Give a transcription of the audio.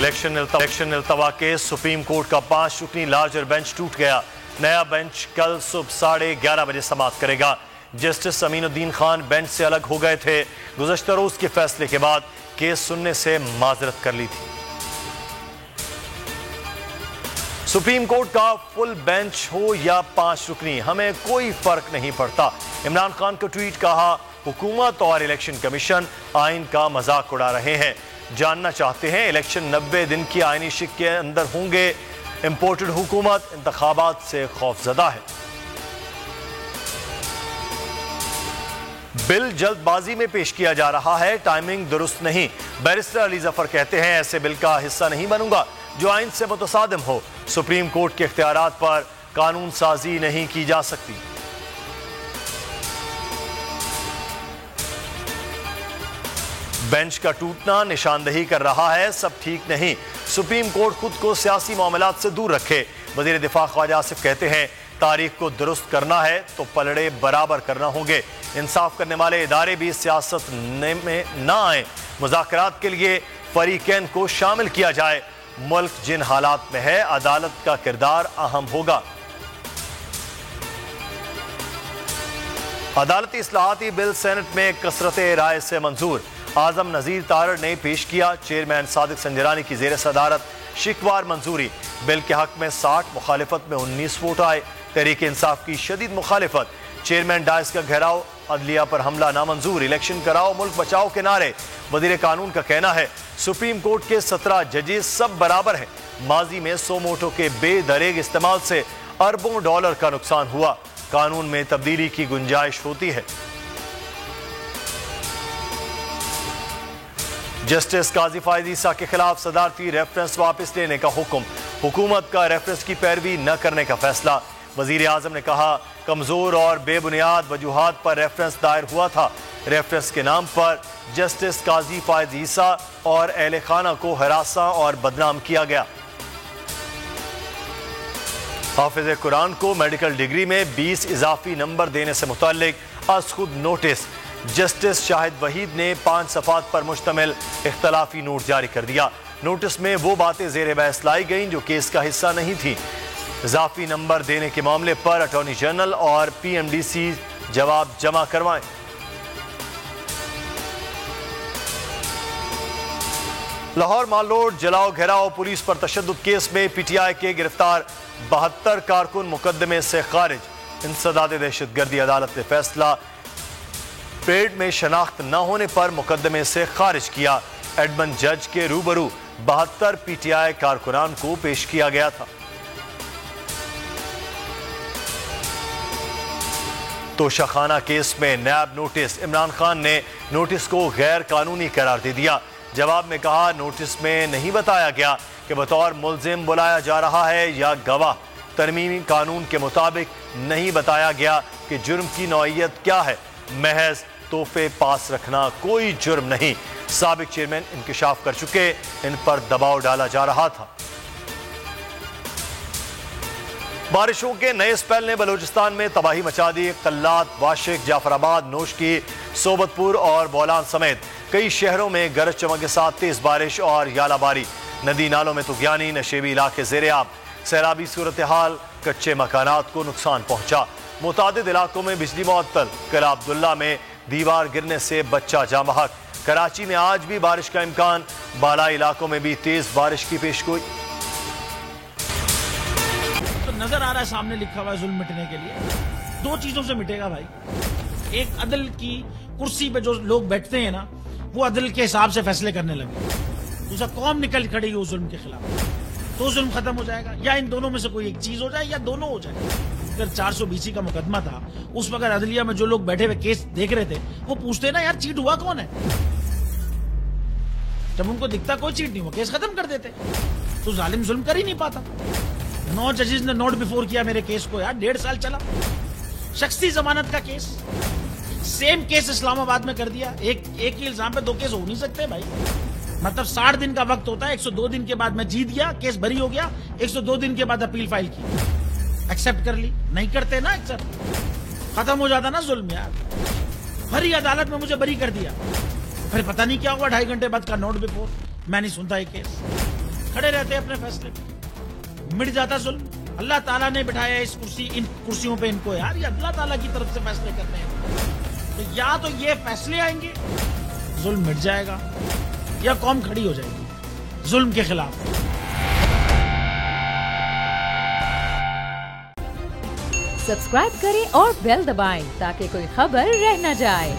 Election इल्तवा के supreme court का 5 रुकनी larger bench टूट गया। नया बेंच कल सुबह 11:30 बजे समाप्त करेगा। जस्टिस अमीनुद्दीन खान बेंच से अलग हो गए थे। गुज़श्ता रोज के फैसले के बाद केस सुनने से माजरत कर ली थी। सुप्रीम कोर्ट का फुल बेंच हो या 5 रुकनी, हमें कोई फर्क नहीं पड़ता। इमरान खान का ट्वीट, कहा हुकूमत और इलेक्शन कमीशन आइन का मजाक उड़ा रहे हैं। जानना चाहते हैं इलेक्शन 90 दिन की आईनी शिक के अंदर होंगे। इंपोर्टेड हुकूमत इंतखाबात से खौफजदा है। बिल जल्दबाजी में पेश किया जा रहा है, टाइमिंग दुरुस्त नहीं। बैरिस्टर अली जफर कहते हैं ऐसे बिल का हिस्सा नहीं बनूंगा जो आइन से मुतसादिम हो। सुप्रीम कोर्ट के इख्तियारात पर कानून साजी नहीं की जा सकती। बेंच का टूटना निशानदही कर रहा है सब ठीक नहीं। सुप्रीम कोर्ट खुद को सियासी मामलात से दूर रखे। वजीर दिफा ख्वाजा आसिफ कहते हैं तारीख को दुरुस्त करना है तो पलड़े बराबर करना होंगे। इंसाफ करने वाले इदारे भी सियासत में ना आए। मुज़ाकरात के लिए फरीकैन को शामिल किया जाए। मुल्क जिन हालात में है अदालत का किरदार अहम होगा। अदालती इस्लाहाती बिल सेनेट में कसरत राय से मंजूर। आजम नजीर तारड़ ने पेश किया। चेयरमैन सादिक संजरानी की जेर सदारत शिकवार मंजूरी। बिल के हक में 60, मुखालिफत में 19 वोट आए। तहरीक इंसाफ की शदीद मुखालिफत। चेयरमैन डाइस का घेराव, अदलिया पर हमला नामंजूर। इलेक्शन कराओ मुल्क बचाओ के नारे। वजीर कानून का कहना है सुप्रीम कोर्ट के 17 जजेस सब बराबर हैं। माजी में 100 वोटों के बेदरेग इस्तेमाल से अरबों डॉलर का नुकसान हुआ। कानून में तब्दीली की गुंजाइश होती है। जस्टिस काजी फायद ईसा के खिलाफ सदारती रेफरेंस वापस लेने का हुक्म। हुकूमत का रेफरेंस की पैरवी न करने का फैसला। वजीर आजम ने कहा कमजोर और बेबुनियाद वजूहात पर रेफरेंस दायर हुआ था। रेफरेंस के नाम पर जस्टिस काजी फायद ईसा और अहले खाना को हरासा और बदनाम किया गया। हाफिज कुरान को मेडिकल डिग्री में 20 इजाफी नंबर देने से मुताल्लिक अज खुद नोटिस। जस्टिस शाहिद वहीद ने 5 सफ़ात पर मुश्तमिल इख्तलाफी नोट जारी कर दिया। नोटिस में वो बातें ज़ेर बहस लाई गईं जो केस का हिस्सा नहीं थी। इजाफी नंबर देने के मामले पर अटॉर्नी जनरल और PMDC जवाब जमा करवाएं। लाहौर मालरोड जलाओ घेराव पुलिस पर तशद्दुद केस में PTI के गिरफ्तार 72 कारकुन मुकदमे से खारिज। इंसदाद दहशतगर्दी अदालत ने फैसला परेड में शनाख्त न होने पर मुकदमे से खारिज किया। एडमंड जज के रूबरू 72 PTI कारकुनान को पेश किया गया था। तोशाखाना केस में नैब नोटिस। इमरान खान ने नोटिस को गैर कानूनी करार दे दिया। जवाब में कहा नोटिस में नहीं बताया गया कि बतौर मुल्जिम बुलाया जा रहा है या गवाह। तरमीमी कानून के मुताबिक नहीं बताया गया कि जुर्म की नौइयत क्या है। महज तोहफे पास रखना कोई जुर्म नहीं। साबिक चेयरमैन इंकिशाफ कर चुके, इन पर दबाव डाला जा रहा था। बारिशों के नए स्पेल ने बलूचिस्तान में तबाही मचा दी। कल्लात, वाशिक, जाफराबाद, नोशकी, सोबतपुर और बोलान समेत कई शहरों में गरज चमक के साथ तेज बारिश और यालाबारी। नदी नालों में तुगयानी, नशेबी इलाके ज़ेर-ए-आब। सैलाबी सूरत हाल, कच्चे मकानात को नुकसान पहुंचा। मुतादिद इलाकों में बिजली मुअत्तल। कला अब्दुल्ला में दीवार गिरने से बच्चा जाँ बहक। कराची में आज भी बारिश का इम्कान। बालाई इलाकों में भी तेज बारिश की पेशगोई। तो नजर आ रहा है सामने लिखा हुआ है जुल्म मिटने के लिए 2 चीजों से मिटेगा भाई। एक, अदल की कुर्सी पे जो लोग बैठते हैं ना वो अदल के हिसाब से फैसले करने लगे। दूसरा, कौम निकल खड़ी उस जुल्म के खिलाफ, तो जुल्म खत्म हो जाएगा। या इन दोनों में से कोई एक चीज हो जाए या दोनों हो जाए। अगर 420 का मुकदमा था, उस वक्त अदलिया में जो लोग बैठे हुए केस देख रहे थे वो पूछते ना यार चीट हुआ कौन है। जब उनको दिखता कोई चीट नहीं हुआ केस खत्म कर देते। तो जालिम जुल्म कर ही नहीं पाता। 9 जजेस ने नोट बिफोर किया मेरे केस को यार, 1.5 साल चला। शख्सी जमानत का केस, सेम केस इस्लामाबाद में कर दिया। एक ही इल्जाम पे 2 केस हो नहीं सकते भाई। मतलब 60 दिन का वक्त होता है। 102 दिन के बाद मैं जीत गया, केस बरी हो गया। 102 दिन के बाद अपील फाइल की, एक्सेप्ट कर ली। नहीं करते ना एक्सेप्ट, खत्म हो जाता ना जुल्म यार। भरी अदालत में मुझे बरी कर दिया, फिर पता नहीं क्या हुआ 2.5 घंटे बाद का नोट बिफोर। मैं नहीं सुनता ये केस। کھڑے رہتے اپنے فیصلے پہ, مٹ جاتا ظلم. اللہ تعالیٰ نے بٹھایا اس ان کرسیوں پہ ان کو یار, یہ اللہ تعالیٰ کی طرف سے فیصلے کرنے ہیں. تو یا تو یہ فیصلے آئیں گے, ظلم مٹ جائے گا, یا قوم کھڑی ہو جائے گی ظلم کے خلاف. سبسکرائب کریں اور بیل دبائیں تاکہ کوئی خبر رہ نہ جائے.